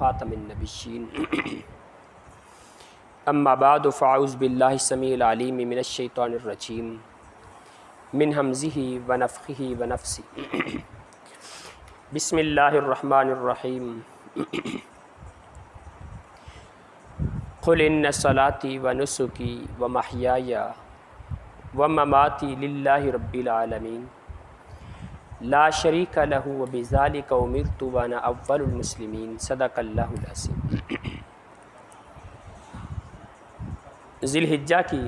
خاتم النبیین اما بعد فاعوذ باللہ السمیع العلیم من الشیطان الرجیم من ہمزہ ونفخہ ونفثہ بسم اللہ الرحمن الرحیم قل ان صلاتی ونسکی ومحیای ومماتی للہ رب العالمین لا شریک لہ وبذالک امرت وانا اول المسلمین صدق اللہ العظیم۔ ذی الحجہ کی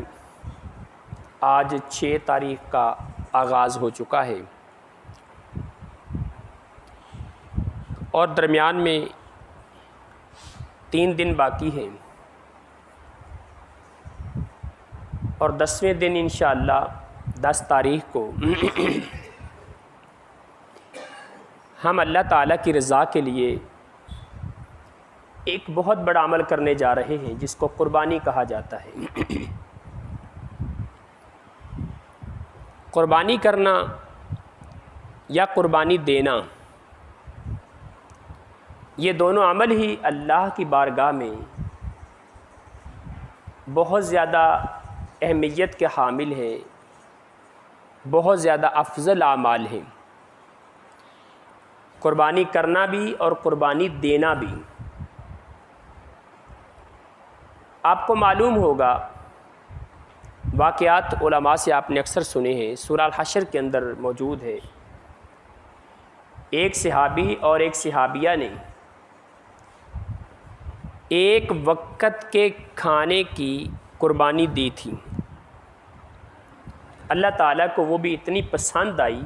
آج 6 تاریخ کا آغاز ہو چکا ہے اور درمیان میں 3 دن باقی ہیں اور 10ویں دن انشاءاللہ 10 تاریخ کو ہم اللہ تعالیٰ کی رضا کے لیے ایک بہت بڑا عمل کرنے جا رہے ہیں جس کو قربانی کہا جاتا ہے۔ قربانی کرنا یا قربانی دینا، یہ دونوں عمل ہی اللہ کی بارگاہ میں بہت زیادہ اہمیت کے حامل ہیں، بہت زیادہ افضل اعمال ہیں۔ قربانی کرنا بھی اور قربانی دینا بھی۔ آپ کو معلوم ہوگا، واقعات علماء سے آپ نے اکثر سنے ہیں، سورہ الحشر کے اندر موجود ہے۔ ایک صحابی اور ایک صحابیہ نے ایک وقت کے کھانے کی قربانی دی تھی۔ اللہ تعالیٰ کو وہ بھی اتنی پسند آئی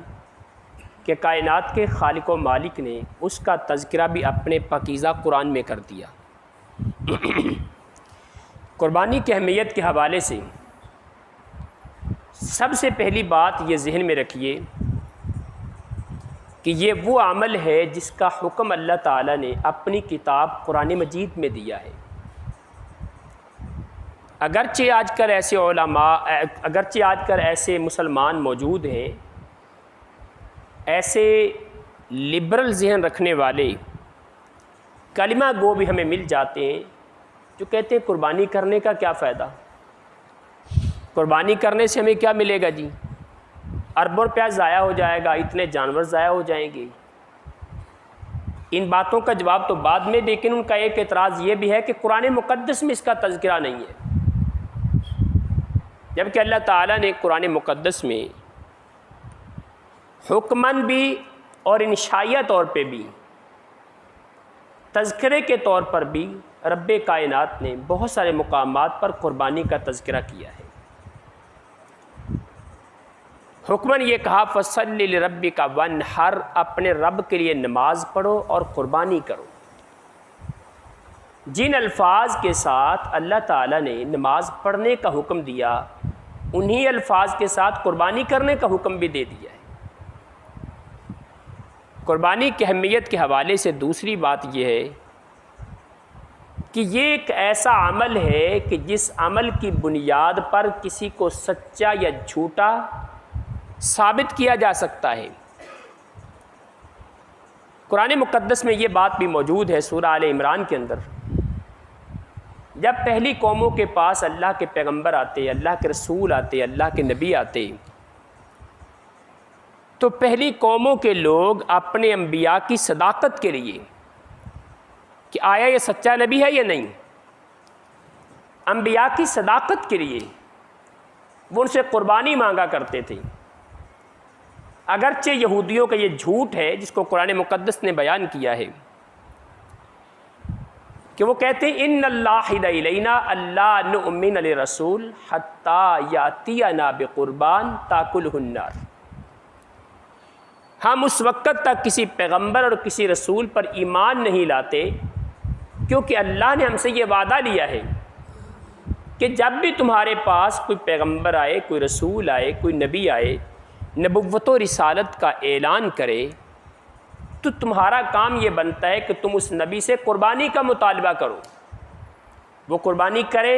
کہ کائنات کے خالق و مالک نے اس کا تذکرہ بھی اپنے پاکیزہ قرآن میں کر دیا۔ قربانی کی اہمیت کے حوالے سے سب سے پہلی بات یہ ذہن میں رکھیے کہ یہ وہ عمل ہے جس کا حکم اللہ تعالیٰ نے اپنی کتاب قرآن مجید میں دیا ہے۔ اگرچہ آج کل ایسے علماء، اگرچہ آج کل ایسے مسلمان موجود ہیں، ایسے لبرل ذہن رکھنے والے کلمہ گو بھی ہمیں مل جاتے ہیں جو کہتے ہیں قربانی کرنے کا کیا فائدہ، قربانی کرنے سے ہمیں کیا ملے گا جی، اربوں روپیہ ضائع ہو جائے گا، اتنے جانور ضائع ہو جائیں گے۔ ان باتوں کا جواب تو بعد میں، لیکن ان کا ایک اعتراض یہ بھی ہے کہ قرآن مقدس میں اس کا تذکرہ نہیں ہے، جبکہ اللہ تعالیٰ نے قرآن مقدس میں حکماً بھی اور انشائیہ طور پہ بھی، تذکرے کے طور پر بھی رب کائنات نے بہت سارے مقامات پر قربانی کا تذکرہ کیا ہے۔ حکماً یہ کہا فَصَلِّ لِرَبِّكَ وَانْحَرْ، اپنے رب کے لیے نماز پڑھو اور قربانی کرو۔ جن الفاظ کے ساتھ اللہ تعالیٰ نے نماز پڑھنے کا حکم دیا، انہی الفاظ کے ساتھ قربانی کرنے کا حکم بھی دے دیا ہے۔ قربانی کی اہمیت کے حوالے سے دوسری بات یہ ہے کہ یہ ایک ایسا عمل ہے کہ جس عمل کی بنیاد پر کسی کو سچا یا جھوٹا ثابت کیا جا سکتا ہے۔ قرآن مقدس میں یہ بات بھی موجود ہے، سورہ آل عمران کے اندر، جب پہلی قوموں کے پاس اللہ کے پیغمبر آتے، اللہ کے رسول آتے، اللہ کے نبی آتے، تو پہلی قوموں کے لوگ اپنے انبیاء کی صداقت کے لیے کہ آیا یہ سچا نبی ہے یا نہیں، انبیاء کی صداقت کے لیے وہ ان سے قربانی مانگا کرتے تھے۔ اگرچہ یہودیوں کا یہ جھوٹ ہے جس کو قرآن مقدس نے بیان کیا ہے کہ وہ کہتے ہیں ان اللہ الینا اللہ نؤمن لرسول حتی یاتینا بقربان تاکلہ النار، ہم اس وقت تک کسی پیغمبر اور کسی رسول پر ایمان نہیں لاتے کیونکہ اللہ نے ہم سے یہ وعدہ لیا ہے کہ جب بھی تمہارے پاس کوئی پیغمبر آئے، کوئی رسول آئے، کوئی نبی آئے، نبوت و رسالت کا اعلان کرے، تو تمہارا کام یہ بنتا ہے کہ تم اس نبی سے قربانی کا مطالبہ کرو۔ وہ قربانی کرے،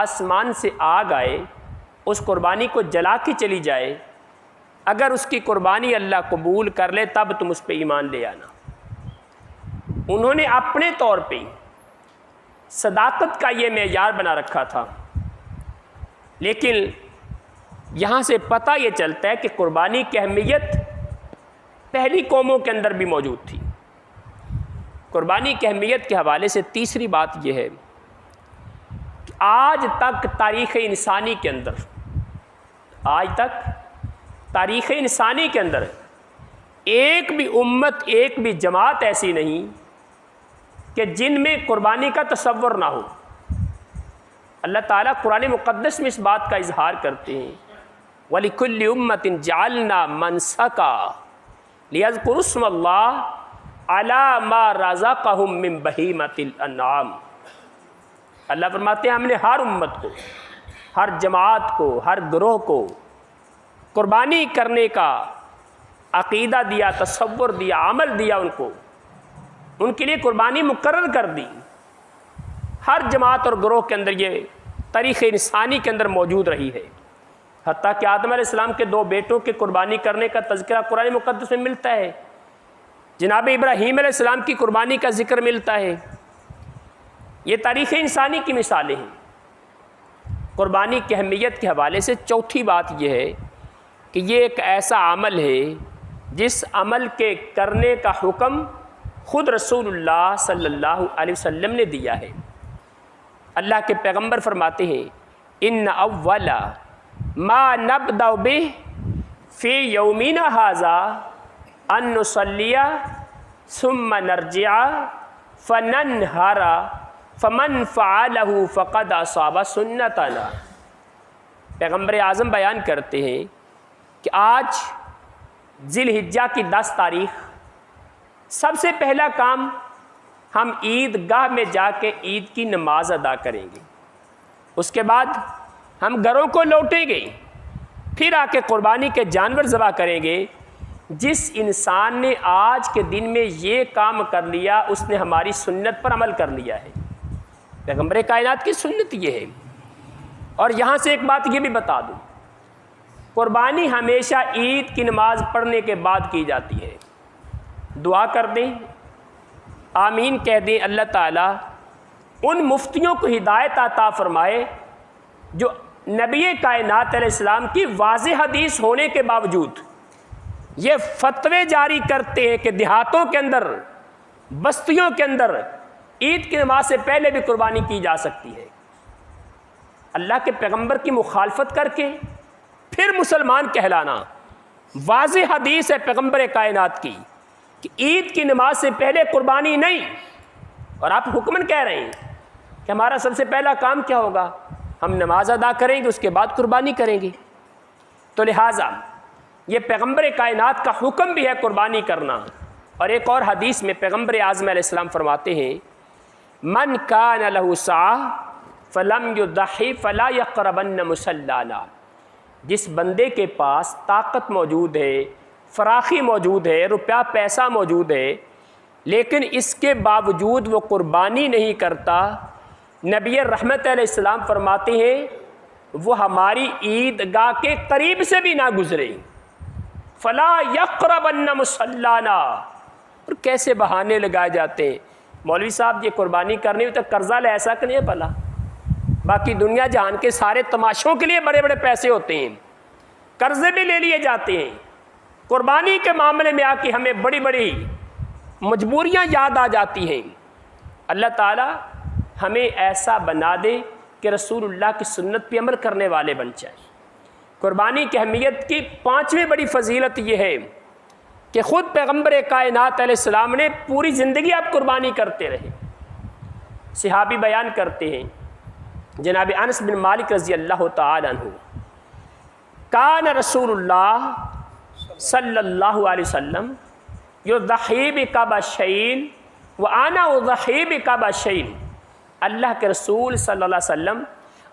آسمان سے آگ آئے، اس قربانی کو جلا کے چلی جائے، اگر اس کی قربانی اللہ قبول کر لے تب تم اس پہ ایمان لے آنا۔ انہوں نے اپنے طور پہ صداقت کا یہ معیار بنا رکھا تھا، لیکن یہاں سے پتہ یہ چلتا ہے کہ قربانی کی اہمیت پہلی قوموں کے اندر بھی موجود تھی۔ قربانی کی اہمیت کے حوالے سے تیسری بات یہ ہے کہ آج تک تاریخ انسانی کے اندر ایک بھی امت، ایک بھی جماعت ایسی نہیں کہ جن میں قربانی کا تصور نہ ہو۔ اللہ تعالیٰ قرآن مقدس میں اس بات کا اظہار کرتے ہیں، وَلِكُلِّ أُمَّةٍ جَعَلْنَا مَنْسَكًا لِيَذْكُرُوا اسْمَ اللَّهِ عَلَى مَا رَزَقَهُم مِّن بَهِيمَةِ الْأَنْعَامِ۔ اللہ فرماتے ہیں ہم نے ہر امت کو، ہر جماعت کو، ہر گروہ کو قربانی کرنے کا عقیدہ دیا، تصور دیا، عمل دیا، ان کے لیے قربانی مقرر کر دی۔ ہر جماعت اور گروہ کے اندر یہ تاریخ انسانی کے اندر موجود رہی ہے، حتیٰ کہ آدم علیہ السلام کے 2 بیٹوں کے قربانی کرنے کا تذکرہ قرآن مقدس میں ملتا ہے، جناب ابراہیم علیہ السلام کی قربانی کا ذکر ملتا ہے۔ یہ تاریخ انسانی کی مثالیں ہیں۔ قربانی کی اہمیت کے حوالے سے چوتھی بات یہ ہے کہ یہ ایک ایسا عمل ہے جس عمل کے کرنے کا حکم خود رسول اللہ صلی اللہ علیہ وسلم نے دیا ہے۔ اللہ کے پیغمبر فرماتے ہیں ان اول ما نبدأ به فی یومنا ھذا ان نصلی ثم نرجع فننہر فمن فعلہ فقد اصاب سنتنا۔ پیغمبر اعظم بیان کرتے ہیں کہ آج ذی الحجہ کی 10 تاریخ سب سے پہلا کام ہم عید گاہ میں جا کے عید کی نماز ادا کریں گے، اس کے بعد ہم گھروں کو لوٹیں گے، پھر آ کے قربانی کے جانور ذبح کریں گے۔ جس انسان نے آج کے دن میں یہ کام کر لیا اس نے ہماری سنت پر عمل کر لیا ہے۔ پیغمبر کائنات کی سنت یہ ہے۔ اور یہاں سے ایک بات یہ بھی بتا دوں، قربانی ہمیشہ عید کی نماز پڑھنے کے بعد کی جاتی ہے۔ دعا کر دیں، آمین کہہ دیں، اللہ تعالیٰ ان مفتیوں کو ہدایت عطا فرمائے جو نبی کائنات علیہ السلام کی واضح حدیث ہونے کے باوجود یہ فتوے جاری کرتے ہیں کہ دیہاتوں کے اندر، بستیوں کے اندر عید کی نماز سے پہلے بھی قربانی کی جا سکتی ہے۔ اللہ کے پیغمبر کی مخالفت کر کے پھر مسلمان کہلانا، واضح حدیث ہے پیغمبر کائنات کی کہ عید کی نماز سے پہلے قربانی نہیں، اور آپ حکمن کہہ رہے ہیں کہ ہمارا سب سے پہلا کام کیا ہوگا، ہم نماز ادا کریں گے، اس کے بعد قربانی کریں گے۔ تو لہٰذا یہ پیغمبر کائنات کا حکم بھی ہے قربانی کرنا۔ اور ایک اور حدیث میں پیغمبر اعظم علیہ السلام فرماتے ہیں من کان لہ سعہ فلم یضحی فلا یقربن مصلانا۔ جس بندے کے پاس طاقت موجود ہے، فراخی موجود ہے، روپیہ پیسہ موجود ہے، لیکن اس کے باوجود وہ قربانی نہیں کرتا، نبی رحمت علیہ السلام فرماتے ہیں وہ ہماری عیدگاہ کے قریب سے بھی نہ گزرے۔ فلا یقربن مصلانا۔ اور کیسے بہانے لگائے جاتے ہیں، مولوی صاحب یہ قربانی کرنی ہو تو قرضہ لے ایسا کہ نہیں ہے بھلا، باقی دنیا جہان کے سارے تماشوں کے لیے بڑے بڑے پیسے ہوتے ہیں، قرضے بھی لے لیے جاتے ہیں۔ قربانی کے معاملے میں آ کے ہمیں بڑی بڑی مجبوریاں یاد آ جاتی ہیں۔ اللہ تعالی ہمیں ایسا بنا دے کہ رسول اللہ کی سنت پہ عمل کرنے والے بن جائیں۔ قربانی کی اہمیت کی 5ویں بڑی فضیلت یہ ہے کہ خود پیغمبر کائنات علیہ السلام نے پوری زندگی آپ قربانی کرتے رہے۔ صحابی بیان کرتے ہیں، جناب انس بن مالک رضی اللہ تعالی عنہ، کان رسول اللہ صلی اللہ علیہ وسلم یضحی بکبشین وانا اضحی بکبشین۔ اللہ کے رسول صلی اللہ علیہ وسلم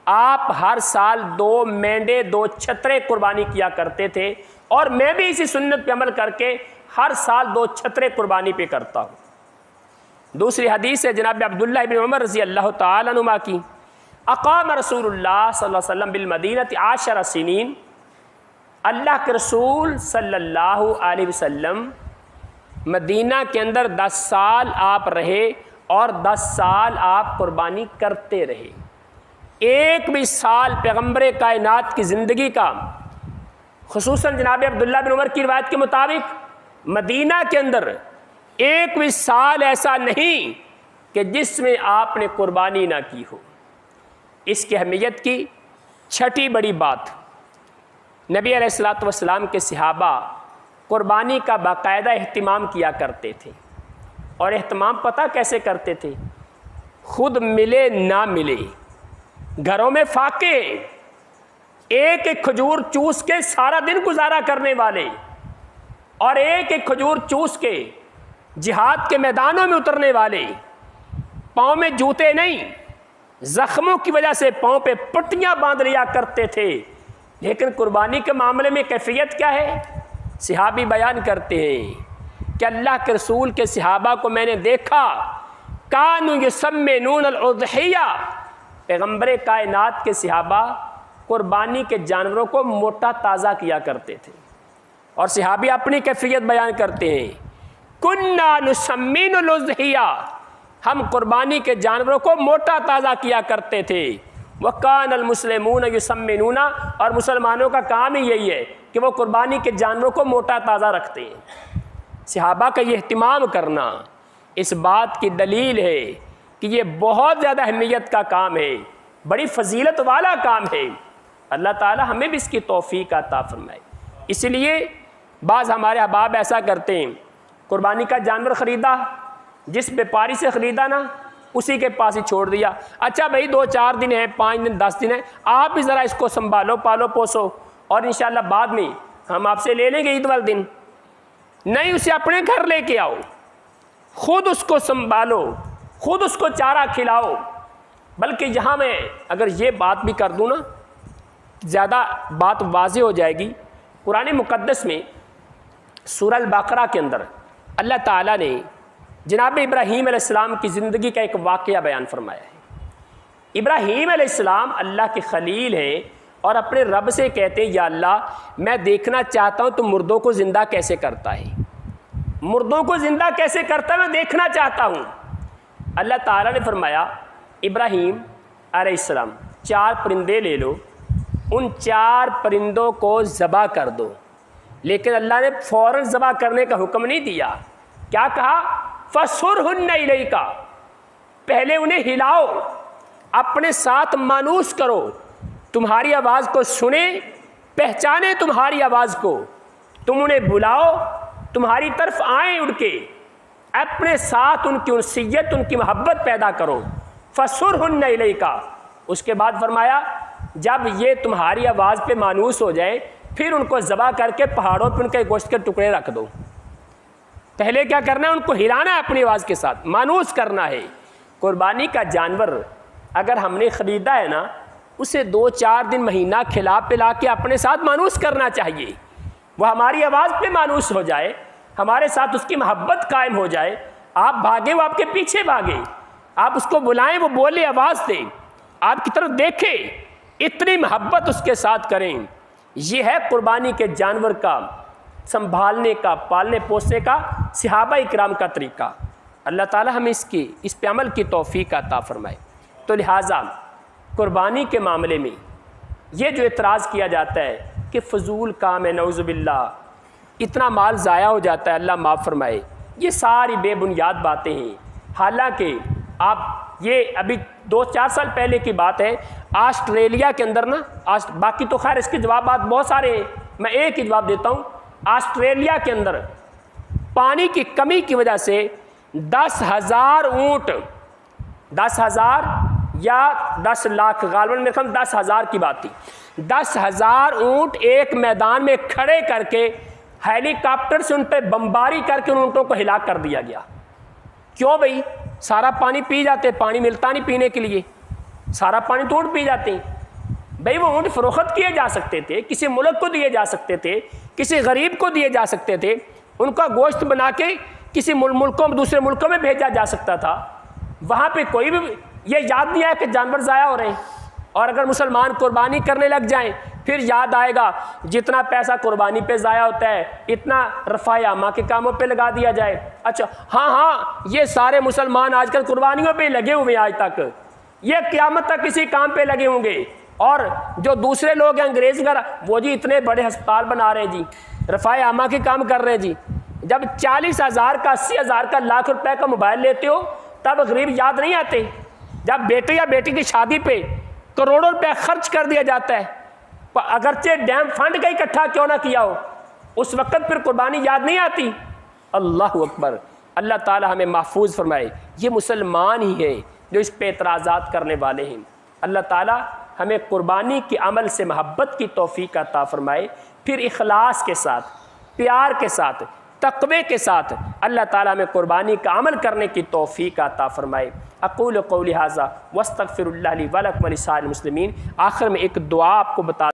آپ ہر سال 2 مینڈے 2 چھترے قربانی کیا کرتے تھے، اور میں بھی اسی سنت پہ عمل کر کے ہر سال 2 چھترے قربانی پہ کرتا ہوں۔ دوسری حدیث ہے جناب عبداللہ بن عمر رضی اللہ تعالی عنہما کی، اقام رسول اللہ صلی اللہ علیہ وسلم بالمدینہ 10 سنین۔ اللہ کے رسول صلی اللہ علیہ وسلم مدینہ کے اندر 10 سال آپ رہے اور 10 سال آپ قربانی کرتے رہے. ایک بھی سال پیغمبر کائنات کی زندگی کا، خصوصاً جناب عبداللہ بن عمر کی روایت کے مطابق مدینہ کے اندر ایک بھی سال ایسا نہیں کہ جس میں آپ نے قربانی نہ کی ہو. اس کی اہمیت کی چھٹی بڑی بات، نبی علیہ الصلوۃ والسلام کے صحابہ قربانی کا باقاعدہ اہتمام کیا کرتے تھے. اور اہتمام پتہ کیسے کرتے تھے؟ خود ملے نہ ملے، گھروں میں فاقے، ایک ایک کھجور چوس کے سارا دن گزارا کرنے والے، اور ایک ایک کھجور چوس کے جہاد کے میدانوں میں اترنے والے، پاؤں میں جوتے نہیں، زخموں کی وجہ سے پاؤں پہ پٹیاں باندھ لیا کرتے تھے. لیکن قربانی کے معاملے میں کیفیت کیا ہے؟ صحابی بیان کرتے ہیں کہ اللہ کے رسول کے صحابہ کو میں نے دیکھا، کانوا یسمنون الاضحیہ، پیغمبر کائنات کے صحابہ قربانی کے جانوروں کو موٹا تازہ کیا کرتے تھے. اور صحابی اپنی کیفیت بیان کرتے ہیں، کنا نسمن الاضحیہ، ہم قربانی کے جانوروں کو موٹا تازہ کیا کرتے تھے. وَقَانَ الْمُسْلِمُونَ يُسَمِّنُونَ، اور مسلمانوں کا کام ہی یہی ہے کہ وہ قربانی کے جانوروں کو موٹا تازہ رکھتے ہیں. صحابہ کا یہ اہتمام کرنا اس بات کی دلیل ہے کہ یہ بہت زیادہ اہمیت کا کام ہے، بڑی فضیلت والا کام ہے. اللہ تعالی ہمیں بھی اس کی توفیق عطا فرمائے. اس لیے بعض ہمارے احباب ایسا کرتے ہیں، قربانی کا جانور خریدا، جس بیپاری سے خریدا نا اسی کے پاس ہی چھوڑ دیا. اچھا بھائی 2-4 دن ہیں، 5 دن 10 دن ہیں، آپ بھی ذرا اس کو سنبھالو، پالو پوسو، اور انشاءاللہ بعد میں ہم آپ سے لے لیں گے عید والے دن. نہیں، اسے اپنے گھر لے کے آؤ، خود اس کو سنبھالو، خود اس کو چارہ کھلاؤ. بلکہ یہاں میں اگر یہ بات بھی کر دوں نا، زیادہ بات واضح ہو جائے گی. قرآن مقدس میں سورہ البقرہ کے اندر اللہ تعالیٰ نے جناب ابراہیم علیہ السلام کی زندگی کا ایک واقعہ بیان فرمایا ہے. ابراہیم علیہ السلام اللہ کے خلیل ہیں اور اپنے رب سے کہتے ہیں، یا اللہ میں دیکھنا چاہتا ہوں تو مردوں کو زندہ کیسے کرتا ہے، مردوں کو زندہ کیسے کرتا ہے، میں دیکھنا چاہتا ہوں. اللہ تعالیٰ نے فرمایا، ابراہیم علیہ السلام 4 پرندے لے لو، ان 4 پرندوں کو ذبح کر دو. لیکن اللہ نے فوراً ذبح کرنے کا حکم نہیں دیا. کیا کہا؟ فَصُرْهُنَّ إِلَيْكَ، پہلے انہیں ہلاؤ، اپنے ساتھ مانوس کرو، تمہاری آواز کو سنیں، پہچانے تمہاری آواز کو، تم انہیں بلاؤ، تمہاری طرف آئیں اڑ کے، اپنے ساتھ ان کی انسیت، ان کی محبت پیدا کرو. فَصُرْهُنَّ إِلَيْكَ، اس کے بعد فرمایا جب یہ تمہاری آواز پہ مانوس ہو جائے پھر ان کو ذبح کر کے پہاڑوں پہ ان کے گوشت کے ٹکڑے رکھ دو. پہلے کیا کرنا ہے؟ ان کو ہلانا ہے، اپنی آواز کے ساتھ مانوس کرنا ہے. قربانی کا جانور اگر ہم نے خریدا ہے نا، اسے 2-4 دن مہینہ کھلا پلا کے اپنے ساتھ مانوس کرنا چاہیے. وہ ہماری آواز پہ مانوس ہو جائے، ہمارے ساتھ اس کی محبت قائم ہو جائے. آپ بھاگے وہ آپ کے پیچھے بھاگے، آپ اس کو بلائیں وہ بولے، آواز دیں، آپ کی طرف دیکھے، اتنی محبت اس کے ساتھ کریں. یہ ہے قربانی کے جانور کا سنبھالنے کا، پالنے پوسنے کا صحابہ اکرام کا طریقہ. اللہ تعالی ہمیں اس پہ عمل کی توفیق عطا فرمائے. تو لہٰذا قربانی کے معاملے میں یہ جو اعتراض کیا جاتا ہے کہ فضول کام ہے، نعوذ باللہ، اتنا مال ضائع ہو جاتا ہے، اللہ معاف فرمائے، یہ ساری بے بنیاد باتیں ہیں. حالانکہ آپ یہ ابھی 2-4 سال پہلے کی بات ہے، آسٹریلیا کے اندر نا، باقی تو خیر اس کے جوابات بہت سارے ہیں، میں ایک ہی جواب دیتا ہوں. آسٹریلیا کے اندر پانی کی کمی کی وجہ سے 10,000 اونٹ، 10,000 یا 10 لاکھ، غالباً میرے خیال 10,000 کی بات تھی، 10,000 اونٹ ایک میدان میں کھڑے کر کے ہیلی کاپٹر سے ان پہ بمباری کر کے ان اونٹوں کو ہلاک کر دیا گیا. کیوں بھائی؟ سارا پانی پی جاتے، پانی ملتا نہیں پینے کے لیے، سارا پانی تو اونٹ پی جاتے ہیں. بھائی وہ اونٹ فروخت کیے جا سکتے تھے، کسی ملک کو دیے جا سکتے تھے، کسی غریب کو دیے جا سکتے تھے، ان کا گوشت بنا کے کسی ملکوں دوسرے ملکوں میں بھیجا جا سکتا تھا. وہاں پہ کوئی بھی یہ یاد نہیں آیا کہ جانور ضائع ہو رہے ہیں. اور اگر مسلمان قربانی کرنے لگ جائیں پھر یاد آئے گا جتنا پیسہ قربانی پہ ضائع ہوتا ہے اتنا رفع عامہ کے کاموں پہ لگا دیا جائے۔ اچھا ہاں یہ سارے مسلمان آج کل قربانیوں پہ لگے ہوئے ہیں، آج تک یہ قیامت تک کسی کام پہ لگے ہوں گے۔ اور جو دوسرے لوگ ہیں انگریز وغیرہ، وہ جی اتنے بڑے ہسپتال بنا رہے ہیں جی، رفع عامہ کے کام کر رہے ہیں جی۔ جب 40,000 کا 80,000 کا لاکھ روپے کا موبائل لیتے ہو تب غریب یاد نہیں آتے؟ جب بیٹے یا بیٹی کی شادی پہ کروڑوں روپے خرچ کر دیا جاتا ہے، اگرچہ ڈیم فنڈ کا اکٹھا کیوں نہ کیا ہو، اس وقت پھر قربانی یاد نہیں آتی؟ اللہ اکبر، اللہ تعالی ہمیں محفوظ فرمائے۔ یہ مسلمان ہی ہیں جو اس پہ اعتراضات کرنے والے ہیں۔ اللہ تعالی ہمیں قربانی کے عمل سے محبت کی توفیق عطا فرمائے، پھر اخلاص کے ساتھ، پیار کے ساتھ، تقوی کے ساتھ اللہ تعالیٰ ہمیں قربانی کا عمل کرنے کی توفیق عطا فرمائے۔ اقول قولی ھذا واستغفر اللہ لی ولکم ولسائر المسلمین۔ آخر میں ایک دعا آپ کو بتا